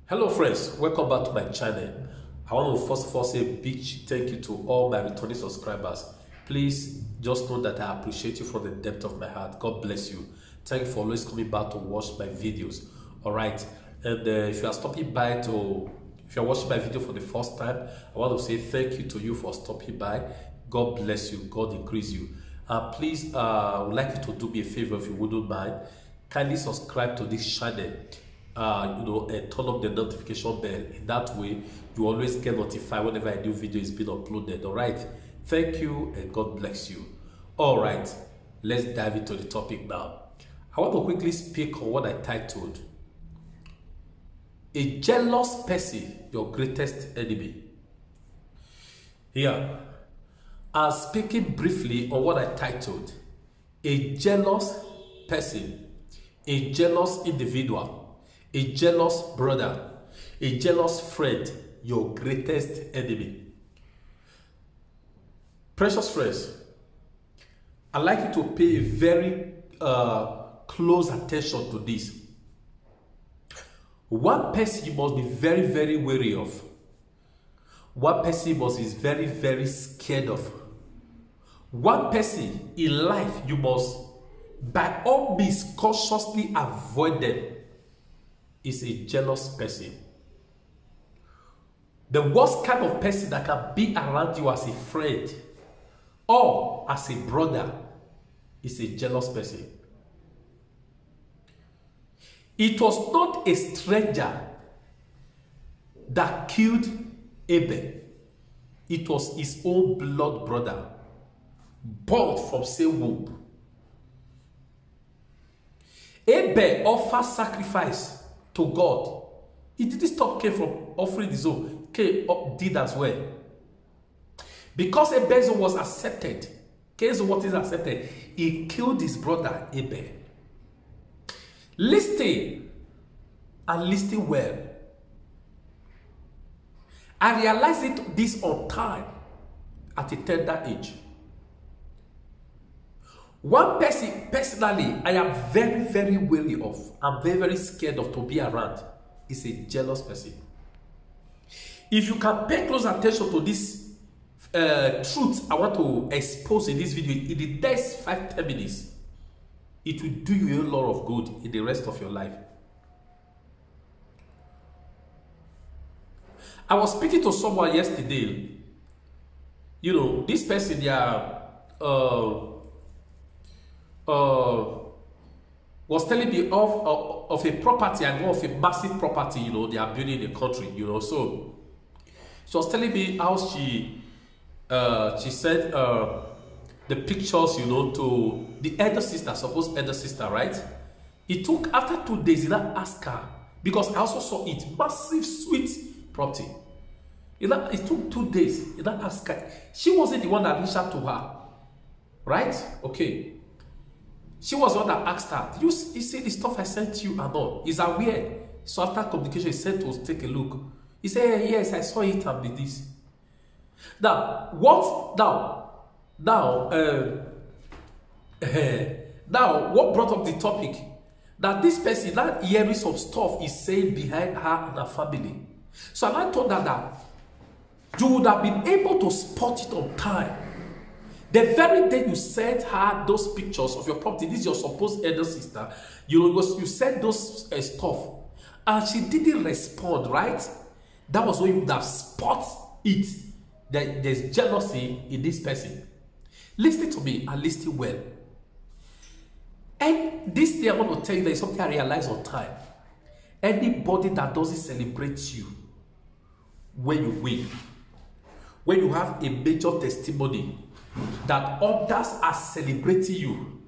Hello friends, welcome back to my channel. I want to first of all say a big thank you to all my returning subscribers. Please just know that I appreciate you from the depth of my heart. God bless you. Thank you for always coming back to watch my videos. Alright, and if you are stopping by if you are watching my video for the first time, I want to say thank you to you for stopping by. God bless you. God increase you. Please, I would like you to do me a favor if you wouldn't mind. Kindly subscribe to this channel. And turn up the notification bell. In that way, you always get notified whenever a new video is being uploaded. All right, thank you and God bless you. All right, let's dive into the topic now. I want to quickly speak on what I titled "A Jealous Person, Your Greatest Enemy." Here, I'm speaking briefly on what I titled "A Jealous Person, a Jealous Individual, a jealous brother, a jealous friend, your greatest enemy." Precious friends, I'd like you to pay very close attention to this. One person you must be very, very wary of. One person you must be very, very scared of. One person in life you must, by all means, consciously avoid them. Is a jealous person. The worst kind of person that can be around you as a friend or as a brother is a jealous person. It was not a stranger that killed Abel. It was his own blood brother, born from same womb. Abel offered sacrifice to God. He didn't stop Cain from offering his own. Cain did as well. Because Abel's was accepted, Cain's what is accepted, he killed his brother Abel. Listen, and listen well. I realized this on time at a tender age. One person, personally, I am very, very wary of, I'm very, very scared of to be around, is a jealous person. If you can pay close attention to this truth I want to expose in this video, in the next 5-10 minutes, it will do you a lot of good in the rest of your life. I was speaking to someone yesterday. You know, this person, they are was telling me of a property, and of a massive property, you know, they are building in the country, you know. So she was telling me how she sent the pictures, you know, to the elder sister, supposed elder sister, right? It took, after 2 days, he not asked her, because I also saw it, massive, sweet property. It took 2 days, he not asked her. She wasn't the one that reached out to her, right? Okay. She was the one that asked her, you see the stuff I sent you and all? He's aware. So after communication, he said to us, take a look. He said, yes, I saw it and this. Now, what brought up the topic? That this person, that hearing some stuff is saying behind her and her family. So I told her that you would have been able to spot it on time. The very day you sent her those pictures of your property, this is your supposed elder sister, you sent those stuff, and she didn't respond, right? That was when you would have spot it, that there's jealousy in this person. Listen to me and listen well. And this thing I want to tell you, there is something I realized on time. Anybody that doesn't celebrate you when you win, when you have a major testimony, that others are celebrating you,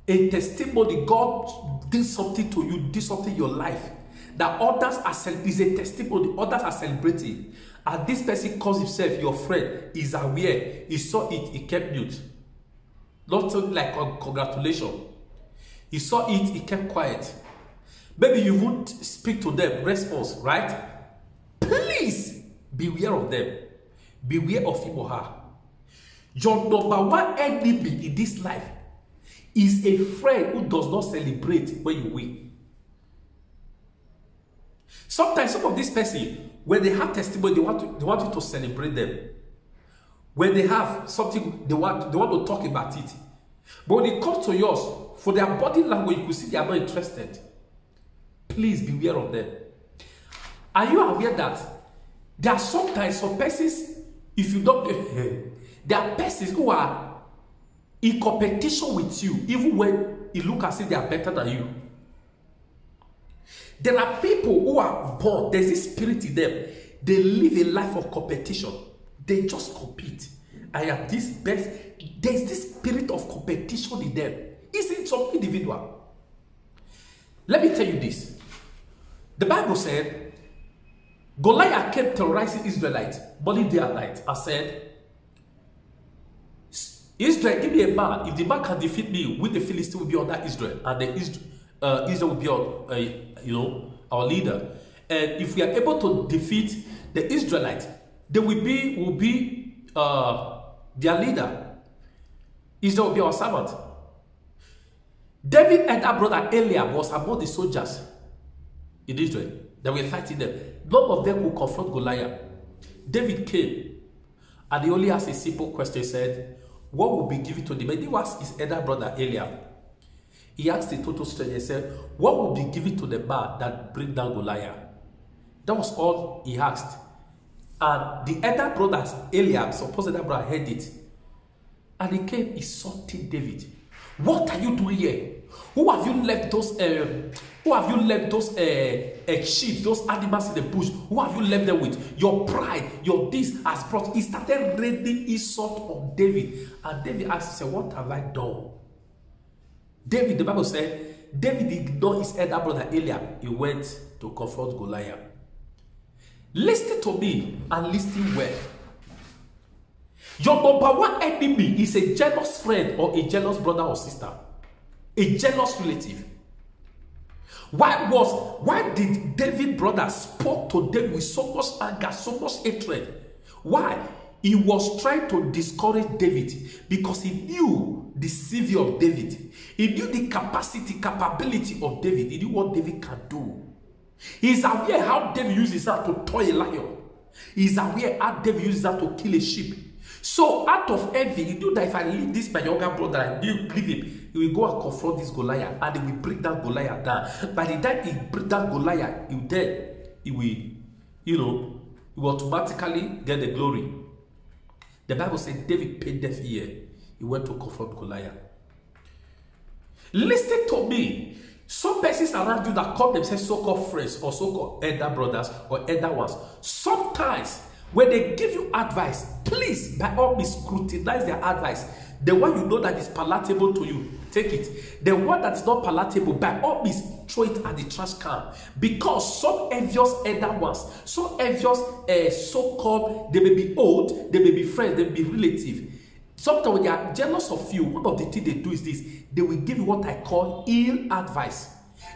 a testimony, God did something to you, did something in your life, that others are is a testimony, others are celebrating, and this person calls himself your friend, is aware, he saw it, he kept mute. Not something like congratulations. He saw it, he kept quiet. Maybe you won't speak to them, response, right? Please beware of them. Beware of him or her. Your number one enemy in this life is a friend who does not celebrate when you win. Sometimes some of these person, when they have testimony, they want you to celebrate them. When they have something, they want to talk about it. But when it comes to yours, for their body language, you could see they are not interested. Please beware of them. Are you aware that there are sometimes some persons, if you don't, there are persons who are in competition with you, even when it looks as if they are better than you. There are people who are born, there's this spirit in them. They live a life of competition. They just compete. I am this best. There's this spirit of competition in them. Isn't some individual? Let me tell you this. The Bible said, Goliath kept terrorizing Israelites morning, day, and night, and said, Israel, give me a man. If the man can defeat me, with the Philistine will be under Israel, and the Israel will be on, our leader. And if we are able to defeat the Israelites, they will be their leader. Israel will be our servant. David and our brother Eliab was among the soldiers in Israel that were fighting them. None of them could confront Goliath. David came, and he only asked a simple question. He said, what will be given to the man? He asked his elder brother Eliab. He asked the total stranger, he said, what will be given to the man that bring down Goliath? That was all he asked. And the elder brother Eliab, suppose the elder brother heard it, and he came insulting David. What are you doing here? Who have you left those sheep, those animals in the bush? Who have you left them with? Your pride, your this has brought. He started raining insult on David. And David asked, he said, what have I done? David, the Bible said, David ignored his elder brother Eliab. He went to confront Goliath. Listen to me and listen well. Your number one enemy is a jealous friend or a jealous brother or sister. A jealous relative. Why did David brother spoke to David with so much anger, so much hatred? Why? He was trying to discourage David because he knew the CV of David. He knew the capability of David. He knew what David can do. He's aware how David uses that to toy a lion. He's aware how David uses that to kill a sheep. So out of envy, he knew that if I leave this my younger brother and leave him, he will go and confront this Goliath, and he will bring down Goliath down. By the time he bring down Goliath, he will automatically get the glory. The Bible said David paid deaf ear. He went to confront Goliath. Listen to me. Some persons around you that call themselves so-called friends or so-called elder brothers or elder ones, sometimes when they give you advice, please, by all means, scrutinize their advice. The one you know that is palatable to you, take it. The one that is not palatable, by all means, throw it at the trash can. Because some envious elder ones, some envious so-called, they may be old, they may be friends, they may be relative. Sometimes when they are jealous of you, one of the things they do is this. They will give you what I call ill advice.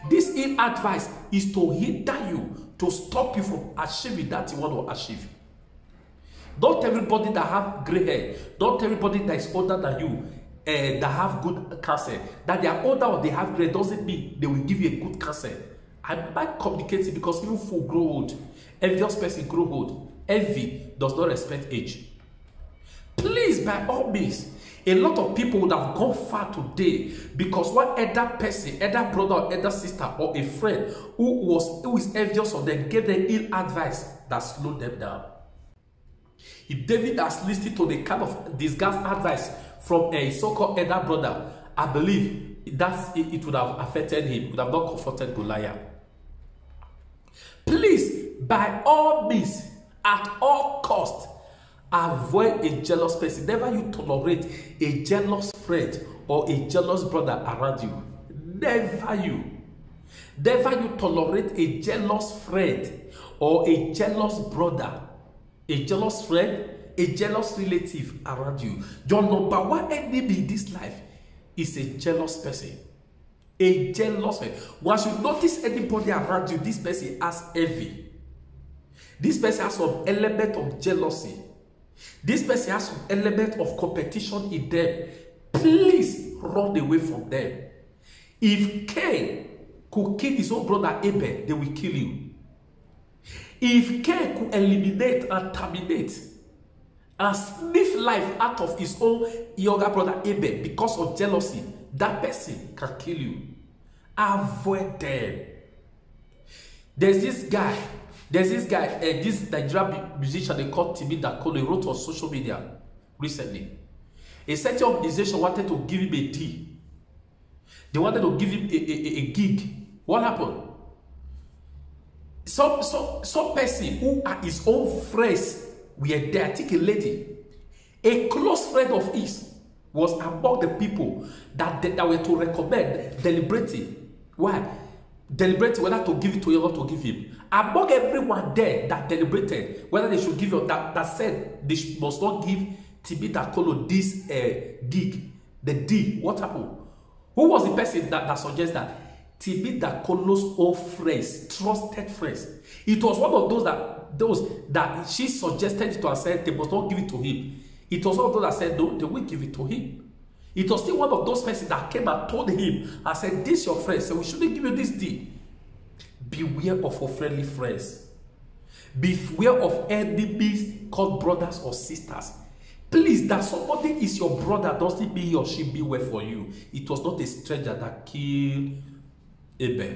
This ill advice is to hinder you, to stop you from achieving that you want to achieve. Not everybody that have gray hair, not everybody that is older than you, that have good cancer, that they are older or they have gray doesn't mean they will give you a good cancer. I might communicate it because even fool grow old. Envious person grow old. Envy does not respect age. Please, by all means, a lot of people would have gone far today because one elder person, elder brother or elder sister or a friend who is envious of them gave them ill advice that slowed them down. If David has listened to the kind of disgust advice from a so-called elder brother, I believe it would have affected him. It would have not confronted Goliath. Please, by all means, at all costs, avoid a jealous person. Never you tolerate a jealous friend or a jealous brother around you. Never you. Never you tolerate a jealous friend or a jealous brother, a jealous friend, a jealous relative around you. Your number one enemy in this life is a jealous person. A jealous person. Once you notice anybody around you, this person has envy. This person has some element of jealousy. This person has some element of competition in them. Please run away from them. If Cain could kill his own brother Abel, they will kill you. If Cain could eliminate and terminate and sniff life out of his own younger brother Abel because of jealousy, that person can kill you. Avoid them. There's this guy, this Nigerian musician they called Timi Dakolo. He wrote on social media recently. A certain organization wanted to give him a deal. They wanted to give him a gig. What happened? Some person who are his own friends were there. I think a lady, a close friend of his, was among the people that were to recommend deliberating. Why? Deliberating whether to give it to him or not to give him. Among everyone there that deliberated whether they should give him, that said they must not give Timi Dakolo this gig, the deal. What happened? Who was the person that suggested that? Timi Dakolo's own friends, trusted friends. It was one of those that she suggested to her, said they must not give it to him. It was one of those that said no, they will give it to him. It was still one of those persons that came and told him and said, this your friend, so we shouldn't give you this deal. Beware of unfriendly friends. Beware of enemies called brothers or sisters. Please, that somebody is your brother doesn't mean he or she be well for you. It was not a stranger that killed Abel.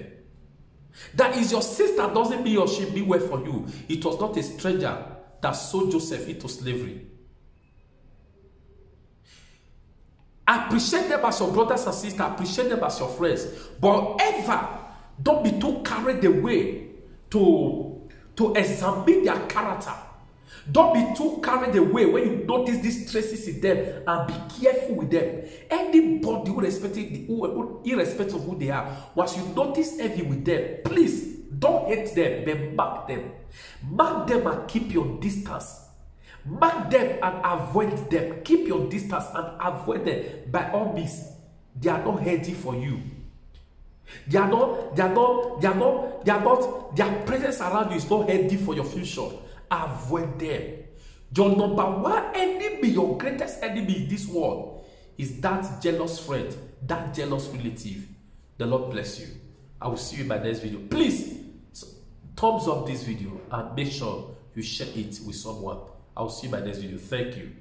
That is your sister doesn't mean he or she be well for you. It was not a stranger that sold Joseph into slavery. Appreciate them as your brothers and sisters. Appreciate them as your friends. But ever, don't be too carried away to examine their character. Don't be too carried away when you notice these traces in them, and be careful with them. Anybody irrespective of who they are, once you notice envy with them, please don't hate them, but mark them. Mark them and keep your distance. Mark them and avoid them. Keep your distance and avoid them. By all means, they are not healthy for you. Their presence around you is not healthy for your future. Avoid them. Your number one enemy, your greatest enemy in this world, is that jealous friend, that jealous relative. The Lord bless you. I will see you in my next video. Please, thumbs up this video and make sure you share it with someone. I will see you in my next video. Thank you.